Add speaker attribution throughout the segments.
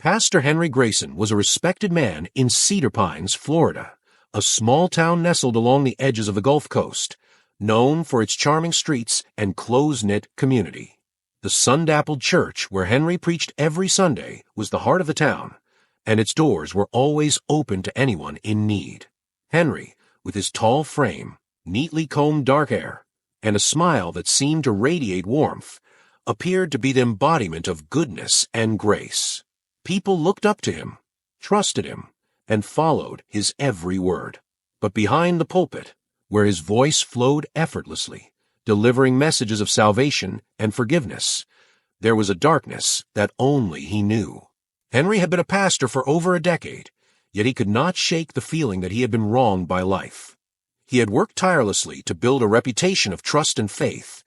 Speaker 1: Pastor Henry Grayson was a respected man in Cedar Pines, Florida, a small town nestled along the edges of the Gulf Coast, known for its charming streets and close-knit community. The sun-dappled church where Henry preached every Sunday was the heart of the town, and its doors were always open to anyone in need. Henry, with his tall frame, neatly combed dark hair, and a smile that seemed to radiate warmth, appeared to be the embodiment of goodness and grace. People looked up to him, trusted him, and followed his every word. But behind the pulpit, where his voice flowed effortlessly, delivering messages of salvation and forgiveness, there was a darkness that only he knew. Henry had been a pastor for over a decade, yet he could not shake the feeling that he had been wronged by life. He had worked tirelessly to build a reputation of trust and faith,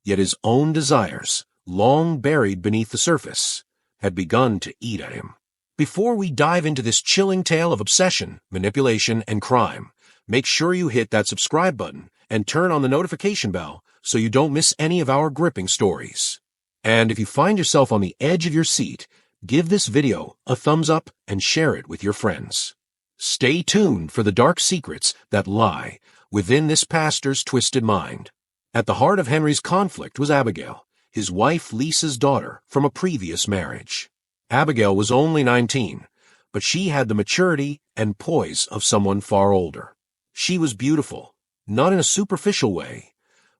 Speaker 1: yet his own desires, long buried beneath the surface, had begun to eat at him. Before we dive into this chilling tale of obsession, manipulation, and crime, make sure you hit that subscribe button and turn on the notification bell so you don't miss any of our gripping stories. And if you find yourself on the edge of your seat, give this video a thumbs up and share it with your friends. Stay tuned for the dark secrets that lie within this pastor's twisted mind. At the heart of Henry's conflict was Abigail, his wife Lisa's daughter from a previous marriage. Abigail was only 19, but she had the maturity and poise of someone far older. She was beautiful, not in a superficial way,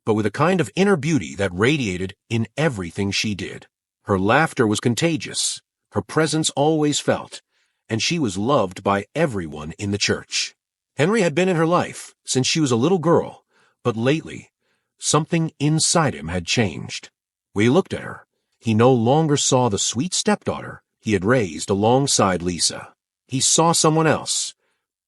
Speaker 1: but with a kind of inner beauty that radiated in everything she did. Her laughter was contagious, her presence always felt, and she was loved by everyone in the church. Henry had been in her life since she was a little girl, but lately, something inside him had changed. When he looked at her, he no longer saw the sweet stepdaughter he had raised alongside Lisa. He saw someone else,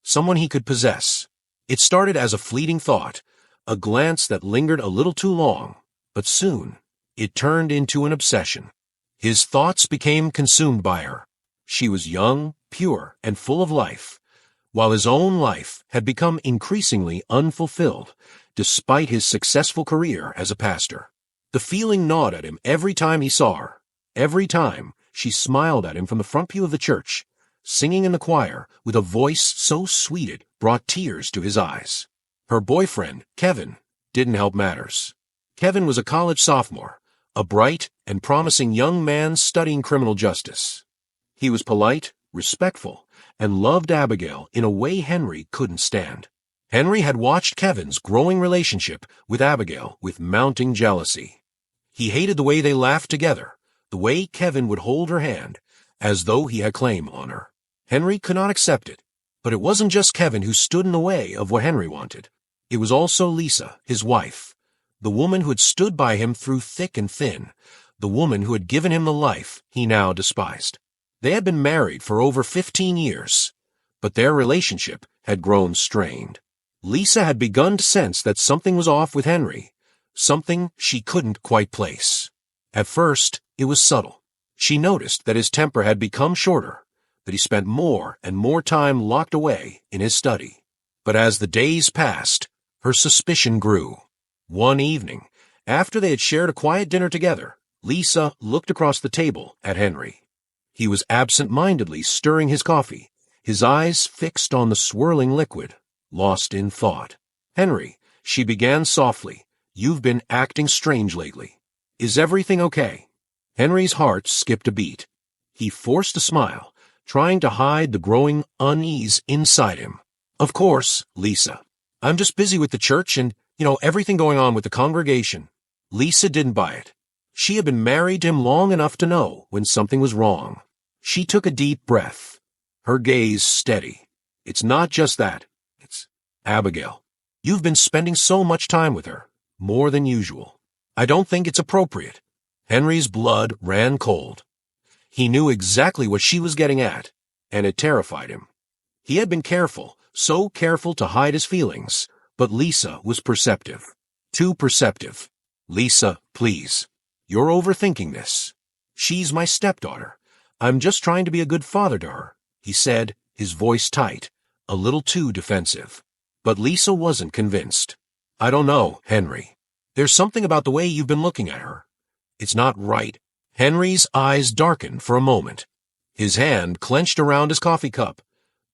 Speaker 1: someone he could possess. It started as a fleeting thought, a glance that lingered a little too long, but soon it turned into an obsession. His thoughts became consumed by her. She was young, pure, and full of life, while his own life had become increasingly unfulfilled, despite his successful career as a pastor. The feeling gnawed at him every time he saw her, every time she smiled at him from the front pew of the church, singing in the choir with a voice so sweet it brought tears to his eyes. Her boyfriend, Kevin, didn't help matters. Kevin was a college sophomore, a bright and promising young man studying criminal justice. He was polite, respectful, and loved Abigail in a way Henry couldn't stand. Henry had watched Kevin's growing relationship with Abigail with mounting jealousy. He hated the way they laughed together, the way Kevin would hold her hand, as though he had claim on her. Henry could not accept it, but it wasn't just Kevin who stood in the way of what Henry wanted. It was also Lisa, his wife, the woman who had stood by him through thick and thin, the woman who had given him the life he now despised. They had been married for over 15 years, but their relationship had grown strained. Lisa had begun to sense that something was off with Henry, something she couldn't quite place. At first, it was subtle. She noticed that his temper had become shorter, that he spent more and more time locked away in his study. But as the days passed, her suspicion grew. One evening, after they had shared a quiet dinner together, Lisa looked across the table at Henry. He was absent-mindedly stirring his coffee, his eyes fixed on the swirling liquid, lost in thought. "Henry," she began softly, "you've been acting strange lately. Is everything okay?" Henry's heart skipped a beat. He forced a smile, trying to hide the growing unease inside him. "Of course, Lisa. I'm just busy with the church and, everything going on with the congregation." Lisa didn't buy it. She had been married to him long enough to know when something was wrong. She took a deep breath, her gaze steady. "It's not just that. It's Abigail. You've been spending so much time with her, more than usual. I don't think it's appropriate." Henry's blood ran cold. He knew exactly what she was getting at, and it terrified him. He had been careful, so careful to hide his feelings, but Lisa was perceptive. Too perceptive. "Lisa, please. You're overthinking this. She's my stepdaughter. I'm just trying to be a good father to her," he said, his voice tight, a little too defensive. But Lisa wasn't convinced. "I don't know, Henry. There's something about the way you've been looking at her. It's not right." Henry's eyes darkened for a moment. His hand clenched around his coffee cup,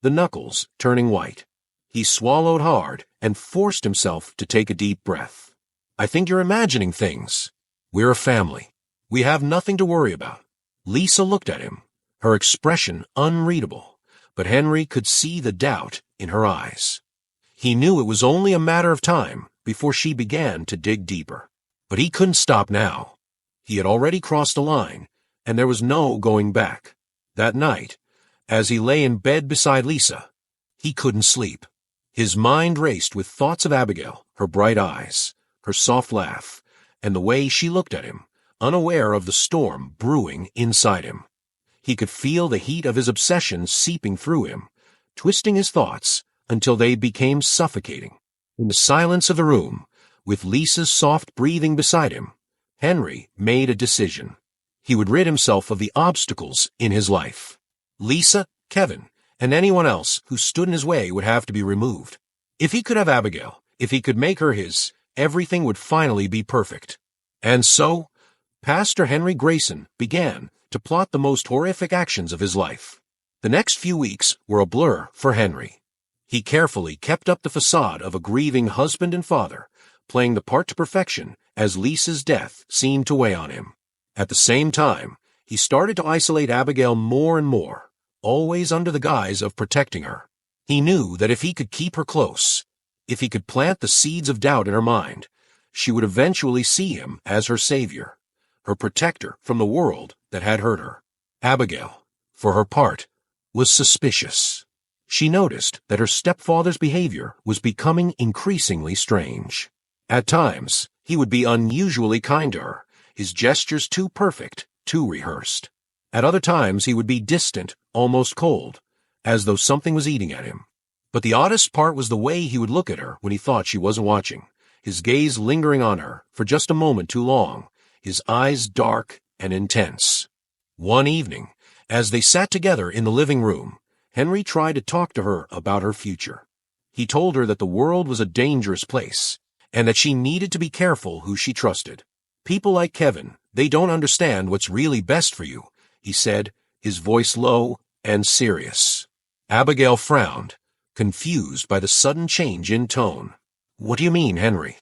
Speaker 1: the knuckles turning white. He swallowed hard and forced himself to take a deep breath. I think you're imagining things. We're a family. We have nothing to worry about. Lisa looked at him, her expression unreadable, but Henry could see the doubt in her eyes. He knew it was only a matter of time before she began to dig deeper. But he couldn't stop now. He had already crossed the line, and there was no going back. That night, as he lay in bed beside Lisa, he couldn't sleep. His mind raced with thoughts of Abigail, her bright eyes, her soft laugh, and the way she looked at him, unaware of the storm brewing inside him. He could feel the heat of his obsession seeping through him, twisting his thoughts until they became suffocating. In the silence of the room, with Lisa's soft breathing beside him, Henry made a decision. He would rid himself of the obstacles in his life. Lisa, Kevin, and anyone else who stood in his way would have to be removed. If he could have Abigail, if he could make her his, everything would finally be perfect. And so, Pastor Henry Grayson began to plot the most horrific actions of his life. The next few weeks were a blur for Henry. He carefully kept up the facade of a grieving husband and father, playing the part to perfection as Lisa's death seemed to weigh on him. At the same time, he started to isolate Abigail more and more, always under the guise of protecting her. He knew that if he could keep her close, if he could plant the seeds of doubt in her mind, she would eventually see him as her savior, her protector from the world that had hurt her. Abigail, for her part, was suspicious. She noticed that her stepfather's behavior was becoming increasingly strange. At times, he would be unusually kind to her, his gestures too perfect, too rehearsed. At other times, he would be distant, almost cold, as though something was eating at him. But the oddest part was the way he would look at her when he thought she wasn't watching, his gaze lingering on her for just a moment too long, his eyes dark and intense. One evening, as they sat together in the living room, Henry tried to talk to her about her future. He told her that the world was a dangerous place, and that she needed to be careful who she trusted. People like Kevin, they don't understand what's really best for you, he said, his voice low and serious. Abigail frowned, confused by the sudden change in tone. What do you mean, Henry?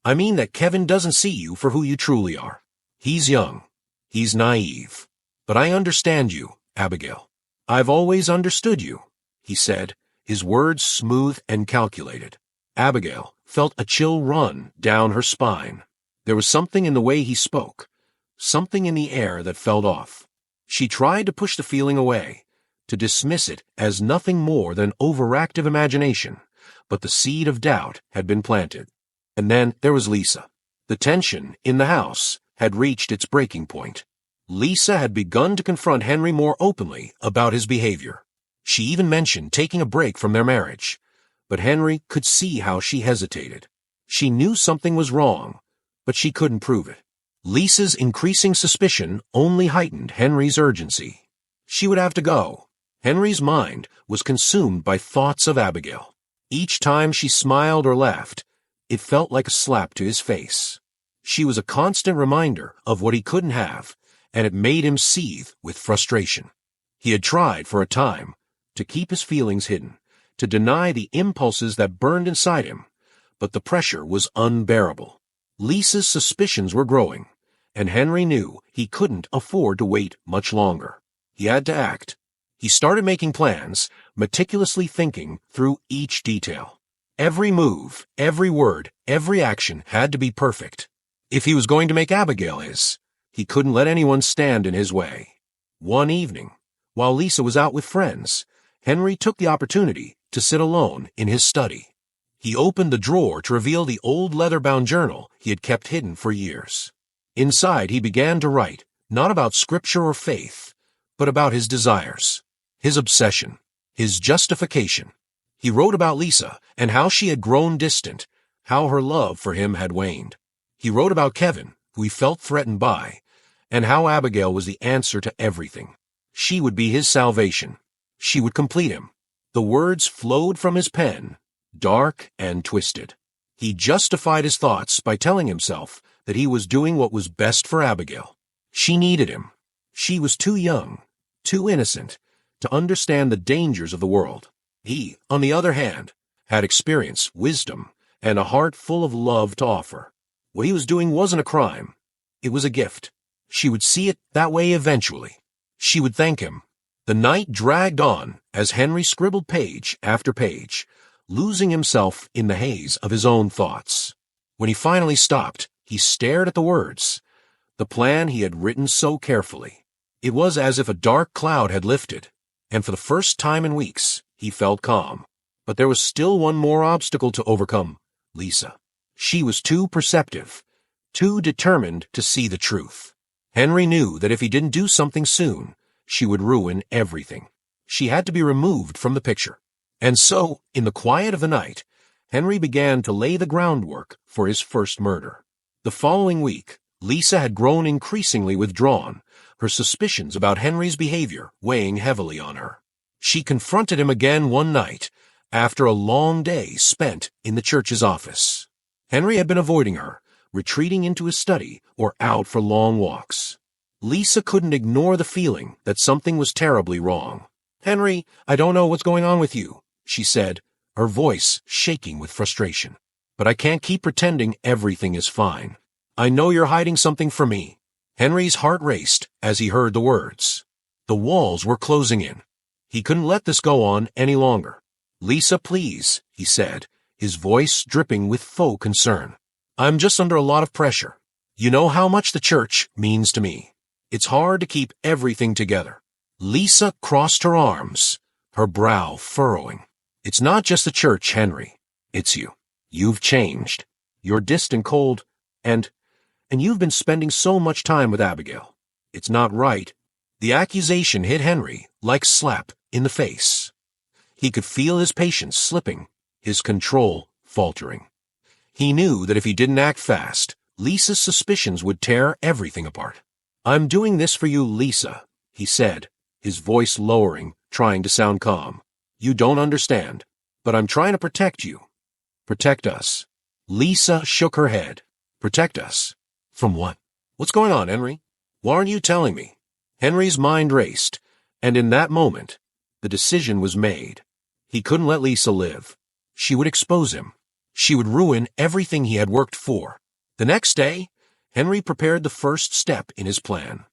Speaker 1: I mean that Kevin doesn't see you for who you truly are. He's young. He's naive. But I understand you, Abigail. I've always understood you, he said, his words smooth and calculated. Abigail felt a chill run down her spine. There was something in the way he spoke, something in the air that felt off. She tried to push the feeling away, to dismiss it as nothing more than overactive imagination, but the seed of doubt had been planted. And then there was Lisa. The tension in the house had reached its breaking point. Lisa had begun to confront Henry more openly about his behavior. She even mentioned taking a break from their marriage. But Henry could see how she hesitated. She knew something was wrong, but she couldn't prove it. Lisa's increasing suspicion only heightened Henry's urgency. She would have to go. Henry's mind was consumed by thoughts of Abigail. Each time she smiled or laughed, it felt like a slap to his face. She was a constant reminder of what he couldn't have, and it made him seethe with frustration. He had tried for a time to keep his feelings hidden, to deny the impulses that burned inside him, but the pressure was unbearable. Lisa's suspicions were growing, and Henry knew he couldn't afford to wait much longer. He had to act. He started making plans, meticulously thinking through each detail. Every move, every word, every action had to be perfect. If he was going to make Abigail his, he couldn't let anyone stand in his way. One evening, while Lisa was out with friends, Henry took the opportunity to sit alone in his study. He opened the drawer to reveal the old leather-bound journal he had kept hidden for years. Inside, he began to write, not about scripture or faith, but about his desires, his obsession, his justification. He wrote about Lisa and how she had grown distant, how her love for him had waned. He wrote about Kevin, who he felt threatened by, and how Abigail was the answer to everything. She would be his salvation. She would complete him. The words flowed from his pen, dark and twisted. He justified his thoughts by telling himself that he was doing what was best for Abigail. She needed him. She was too young, too innocent, to understand the dangers of the world. He, on the other hand, had experience, wisdom, and a heart full of love to offer. What he was doing wasn't a crime. It was a gift. She would see it that way eventually. She would thank him. The night dragged on as Henry scribbled page after page, losing himself in the haze of his own thoughts. When he finally stopped, he stared at the words, the plan he had written so carefully. It was as if a dark cloud had lifted, and for the first time in weeks, he felt calm. But there was still one more obstacle to overcome: Lisa. She was too perceptive, too determined to see the truth. Henry knew that if he didn't do something soon, she would ruin everything. She had to be removed from the picture. And so, in the quiet of the night, Henry began to lay the groundwork for his first murder. The following week, Lisa had grown increasingly withdrawn, her suspicions about Henry's behavior weighing heavily on her. She confronted him again one night, after a long day spent in the church's office. Henry had been avoiding her, retreating into his study or out for long walks. Lisa couldn't ignore the feeling that something was terribly wrong. "Henry, I don't know what's going on with you," she said, her voice shaking with frustration. "But I can't keep pretending everything is fine. I know you're hiding something from me." Henry's heart raced as he heard the words. The walls were closing in. He couldn't let this go on any longer. "Lisa, please," he said, his voice dripping with faux concern. "I'm just under a lot of pressure. You know how much the church means to me. It's hard to keep everything together." Lisa crossed her arms, her brow furrowing. "It's not just the church, Henry. It's you. You've changed. You're distant, cold, and you've been spending so much time with Abigail. It's not right." The accusation hit Henry like a slap in the face. He could feel his patience slipping, his control faltering. He knew that if he didn't act fast, Lisa's suspicions would tear everything apart. "I'm doing this for you, Lisa," he said, his voice lowering, trying to sound calm. "You don't understand, but I'm trying to protect you. Protect us." Lisa shook her head. "Protect us? From what? What's going on, Henry? Why aren't you telling me?" Henry's mind raced, and in that moment, the decision was made. He couldn't let Lisa live. She would expose him. She would ruin everything he had worked for. The next day, Henry prepared the first step in his plan.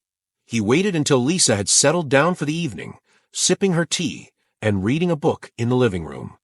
Speaker 1: He waited until Lisa had settled down for the evening, sipping her tea and reading a book in the living room.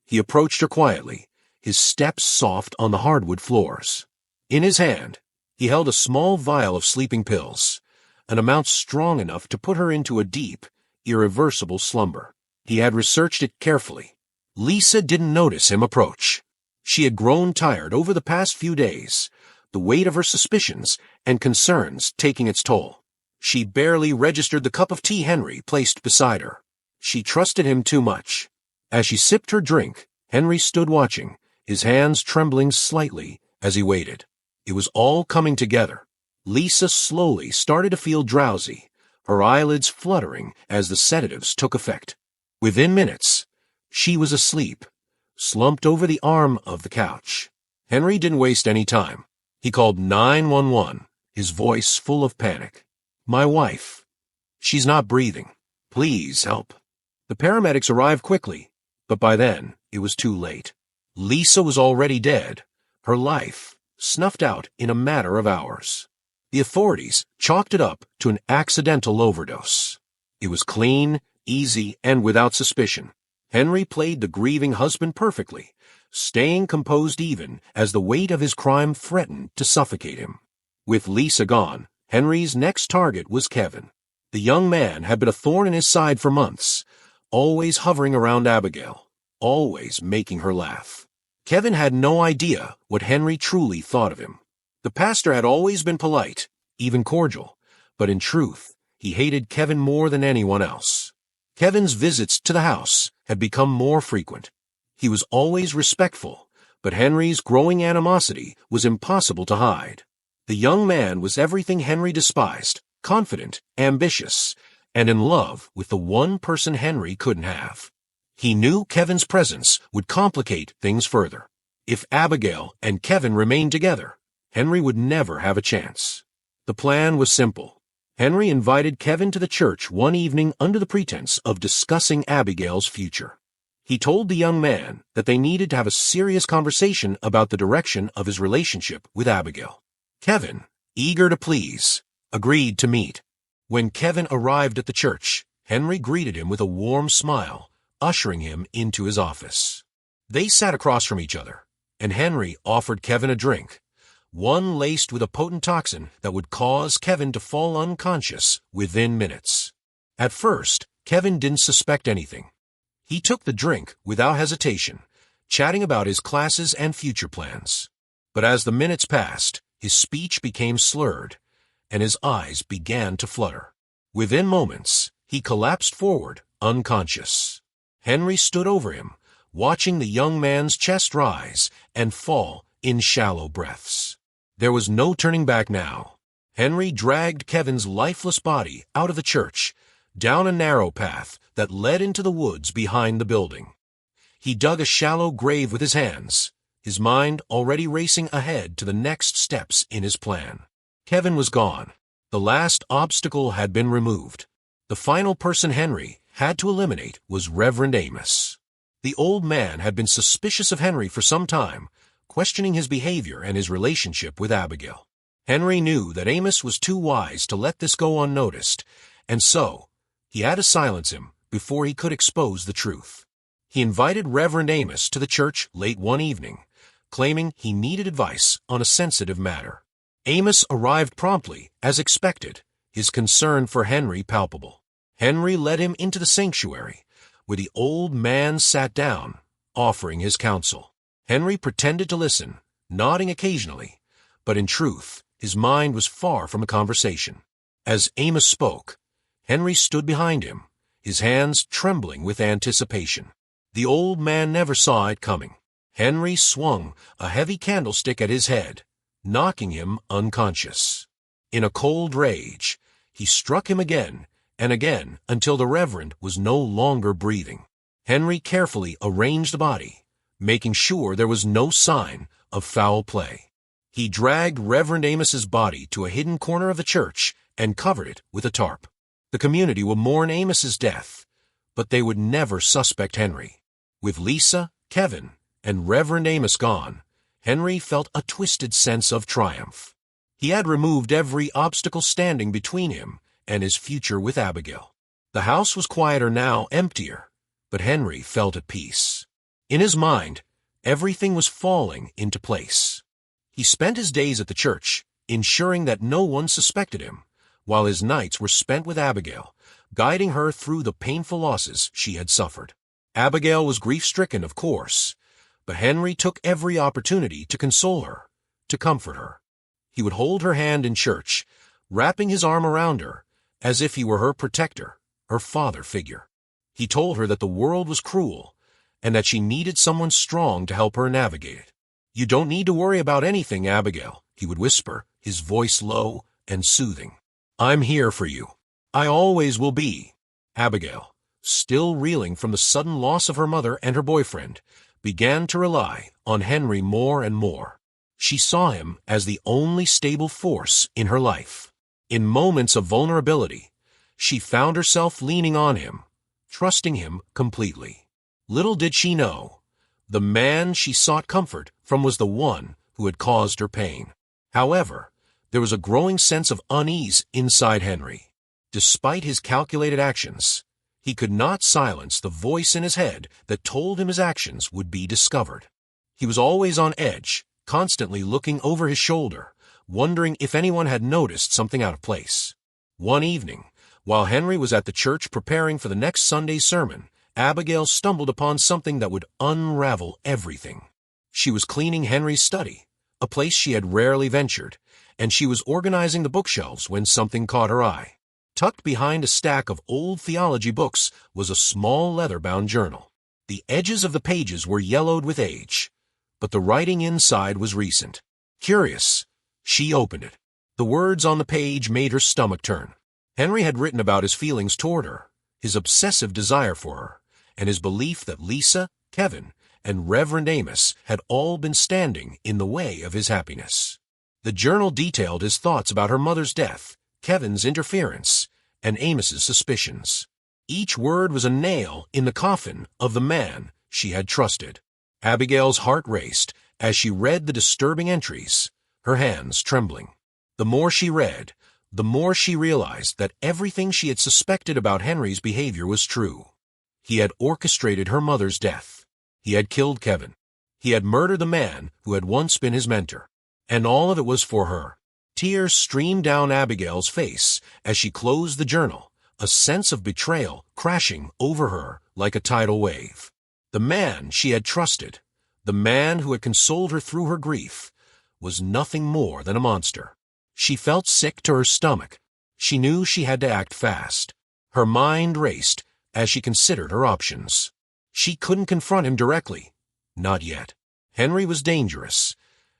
Speaker 1: He approached her quietly, his steps soft on the hardwood floors. In his hand, he held a small vial of sleeping pills, an amount strong enough to put her into a deep, irreversible slumber. He had researched it carefully. Lisa didn't notice him approach. She had grown tired over the past few days, the weight of her suspicions and concerns taking its toll. She barely registered the cup of tea Henry placed beside her. She trusted him too much. As she sipped her drink, Henry stood watching, his hands trembling slightly as he waited. It was all coming together. Lisa slowly started to feel drowsy, her eyelids fluttering as the sedatives took effect. Within minutes, she was asleep, slumped over the arm of the couch. Henry didn't waste any time. He called 911, his voice full of panic. "My wife. She's not breathing. Please help." The paramedics arrived quickly, but by then it was too late. Lisa was already dead, her life snuffed out in a matter of hours. The authorities chalked it up to an accidental overdose. It was clean, easy, and without suspicion. Henry played the grieving husband perfectly, staying composed even as the weight of his crime threatened to suffocate him. With Lisa gone, Henry's next target was Kevin. The young man had been a thorn in his side for months, always hovering around Abigail, always making her laugh. Kevin had no idea what Henry truly thought of him. The pastor had always been polite, even cordial, but in truth, he hated Kevin more than anyone else. Kevin's visits to the house had become more frequent. He was always respectful, but Henry's growing animosity was impossible to hide. The young man was everything Henry despised, confident, ambitious, and in love with the one person Henry couldn't have. He knew Kevin's presence would complicate things further. If Abigail and Kevin remained together, Henry would never have a chance. The plan was simple. Henry invited Kevin to the church one evening under the pretense of discussing Abigail's future. He told the young man that they needed to have a serious conversation about the direction of his relationship with Abigail. Kevin, eager to please, agreed to meet. When Kevin arrived at the church, Henry greeted him with a warm smile, ushering him into his office. They sat across from each other, and Henry offered Kevin a drink, one laced with a potent toxin that would cause Kevin to fall unconscious within minutes. At first, Kevin didn't suspect anything. He took the drink without hesitation, chatting about his classes and future plans. But as the minutes passed, his speech became slurred, and his eyes began to flutter. Within moments, he collapsed forward, unconscious. Henry stood over him, watching the young man's chest rise and fall in shallow breaths. There was no turning back now. Henry dragged Kevin's lifeless body out of the church, down a narrow path that led into the woods behind the building. He dug a shallow grave with his hands, his mind already racing ahead to the next steps in his plan. Kevin was gone. The last obstacle had been removed. The final person Henry had to eliminate was Reverend Amos. The old man had been suspicious of Henry for some time, questioning his behavior and his relationship with Abigail. Henry knew that Amos was too wise to let this go unnoticed, and so he had to silence him before he could expose the truth. He invited Reverend Amos to the church late one evening, claiming he needed advice on a sensitive matter. Amos arrived promptly, as expected, his concern for Henry palpable. Henry led him into the sanctuary, where the old man sat down, offering his counsel. Henry pretended to listen, nodding occasionally, but in truth, his mind was far from a conversation. As Amos spoke, Henry stood behind him, his hands trembling with anticipation. The old man never saw it coming. Henry swung a heavy candlestick at his head, knocking him unconscious. In a cold rage, he struck him again and again until the Reverend was no longer breathing. Henry carefully arranged the body, making sure there was no sign of foul play. He dragged Reverend Amos's body to a hidden corner of the church and covered it with a tarp. The community would mourn Amos's death, but they would never suspect Henry. With Lisa, Kevin, and Reverend Amos gone, Henry felt a twisted sense of triumph. He had removed every obstacle standing between him and his future with Abigail. The house was quieter now, emptier, but Henry felt at peace. In his mind, everything was falling into place. He spent his days at the church, ensuring that no one suspected him, while his nights were spent with Abigail, guiding her through the painful losses she had suffered. Abigail was grief-stricken, of course, but Henry took every opportunity to console her, to comfort her. He would hold her hand in church, wrapping his arm around her, as if he were her protector, her father figure. He told her that the world was cruel, and that she needed someone strong to help her navigate it. "You don't need to worry about anything, Abigail," he would whisper, his voice low and soothing. "I'm here for you. I always will be." Abigail, still reeling from the sudden loss of her mother and her boyfriend, began to rely on Henry more and more. She saw him as the only stable force in her life. In moments of vulnerability, she found herself leaning on him, trusting him completely. Little did she know, the man she sought comfort from was the one who had caused her pain. However, there was a growing sense of unease inside Henry. Despite his calculated actions, he could not silence the voice in his head that told him his actions would be discovered. He was always on edge, constantly looking over his shoulder, wondering if anyone had noticed something out of place. One evening, while Henry was at the church preparing for the next Sunday's sermon, Abigail stumbled upon something that would unravel everything. She was cleaning Henry's study, a place she had rarely ventured, and she was organizing the bookshelves when something caught her eye. Tucked behind a stack of old theology books was a small leather-bound journal. The edges of the pages were yellowed with age, but the writing inside was recent. Curious, she opened it. The words on the page made her stomach turn. Henry had written about his feelings toward her, his obsessive desire for her, and his belief that Lisa, Kevin, and Reverend Amos had all been standing in the way of his happiness. The journal detailed his thoughts about her mother's death, Kevin's interference, and Amos's suspicions. Each word was a nail in the coffin of the man she had trusted. Abigail's heart raced as she read the disturbing entries, her hands trembling. The more she read, the more she realized that everything she had suspected about Henry's behavior was true. He had orchestrated her mother's death. He had killed Kevin. He had murdered the man who had once been his mentor. And all of it was for her. Tears streamed down Abigail's face as she closed the journal, a sense of betrayal crashing over her like a tidal wave. The man she had trusted, the man who had consoled her through her grief, was nothing more than a monster. She felt sick to her stomach. She knew she had to act fast. Her mind raced as she considered her options. She couldn't confront him directly. Not yet. Henry was dangerous,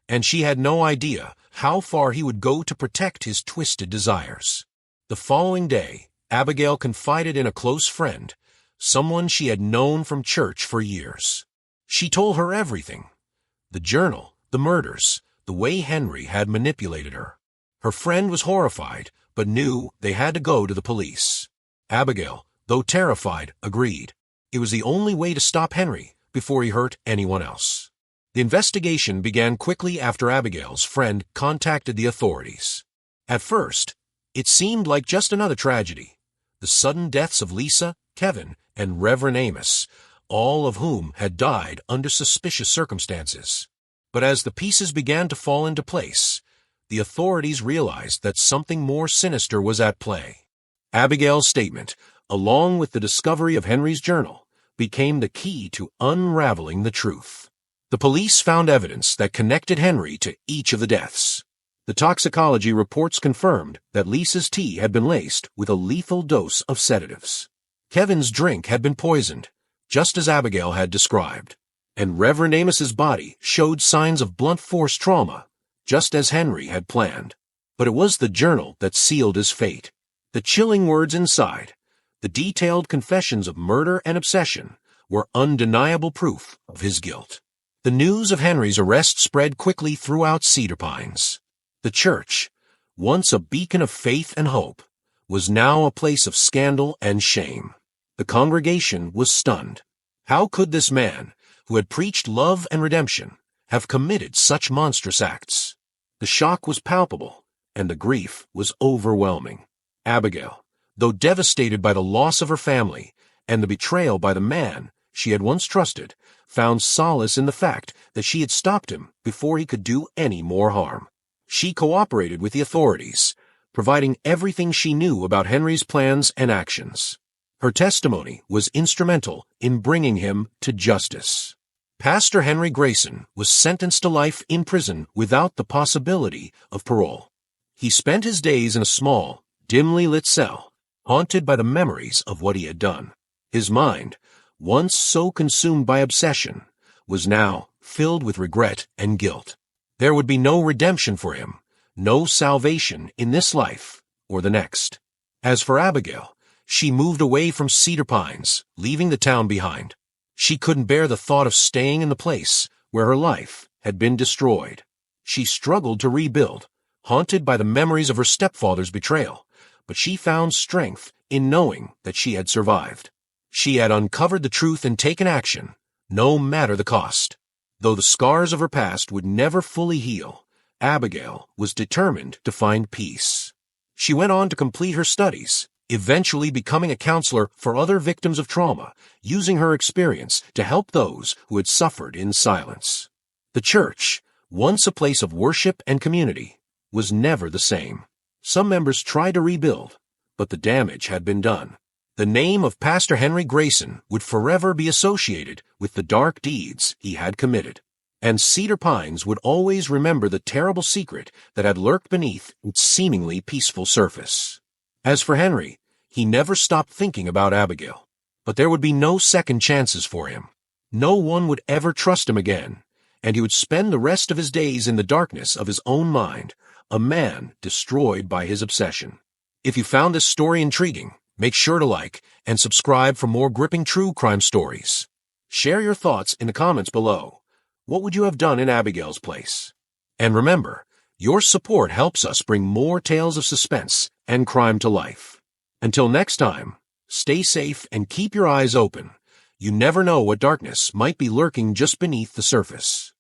Speaker 1: and she had no idea how far he would go to protect his twisted desires. The following day, Abigail confided in a close friend, someone she had known from church for years. She told her everything. The journal, the murders, the way Henry had manipulated her. Her friend was horrified, but knew they had to go to the police. Abigail, though terrified, agreed. It was the only way to stop Henry before he hurt anyone else. The investigation began quickly after Abigail's friend contacted the authorities. At first, it seemed like just another tragedy. The sudden deaths of Lisa, Kevin, and Reverend Amos, all of whom had died under suspicious circumstances. But as the pieces began to fall into place, the authorities realized that something more sinister was at play. Abigail's statement, along with the discovery of Henry's journal, became the key to unraveling the truth. The police found evidence that connected Henry to each of the deaths. The toxicology reports confirmed that Lisa's tea had been laced with a lethal dose of sedatives. Kevin's drink had been poisoned, just as Abigail had described, and Reverend Amos's body showed signs of blunt force trauma, just as Henry had planned. But it was the journal that sealed his fate. The chilling words inside, the detailed confessions of murder and obsession, were undeniable proof of his guilt. The news of Henry's arrest spread quickly throughout Cedar Pines. The church, once a beacon of faith and hope, was now a place of scandal and shame. The congregation was stunned. How could this man, who had preached love and redemption, have committed such monstrous acts? The shock was palpable, and the grief was overwhelming. Abigail, though devastated by the loss of her family and the betrayal by the man she had once trusted, found solace in the fact that she had stopped him before he could do any more harm. She cooperated with the authorities, providing everything she knew about Henry's plans and actions. Her testimony was instrumental in bringing him to justice. Pastor Henry Grayson was sentenced to life in prison without the possibility of parole. He spent his days in a small, dimly lit cell, haunted by the memories of what he had done. His mind, once so consumed by obsession, was now filled with regret and guilt. There would be no redemption for him, no salvation in this life or the next. As for Abigail, she moved away from Cedar Pines, leaving the town behind. She couldn't bear the thought of staying in the place where her life had been destroyed. She struggled to rebuild, haunted by the memories of her stepfather's betrayal, but she found strength in knowing that she had survived. She had uncovered the truth and taken action, no matter the cost. Though the scars of her past would never fully heal, Abigail was determined to find peace. She went on to complete her studies, eventually becoming a counselor for other victims of trauma, using her experience to help those who had suffered in silence. The church, once a place of worship and community, was never the same. Some members tried to rebuild, but the damage had been done. The name of Pastor Henry Grayson would forever be associated with the dark deeds he had committed, and Cedar Pines would always remember the terrible secret that had lurked beneath its seemingly peaceful surface. As for Henry, he never stopped thinking about Abigail, but there would be no second chances for him. No one would ever trust him again, and he would spend the rest of his days in the darkness of his own mind, a man destroyed by his obsession. If you found this story intriguing, make sure to like and subscribe for more gripping true crime stories. Share your thoughts in the comments below. What would you have done in Abigail's place? And remember, your support helps us bring more tales of suspense and crime to life. Until next time, stay safe and keep your eyes open. You never know what darkness might be lurking just beneath the surface.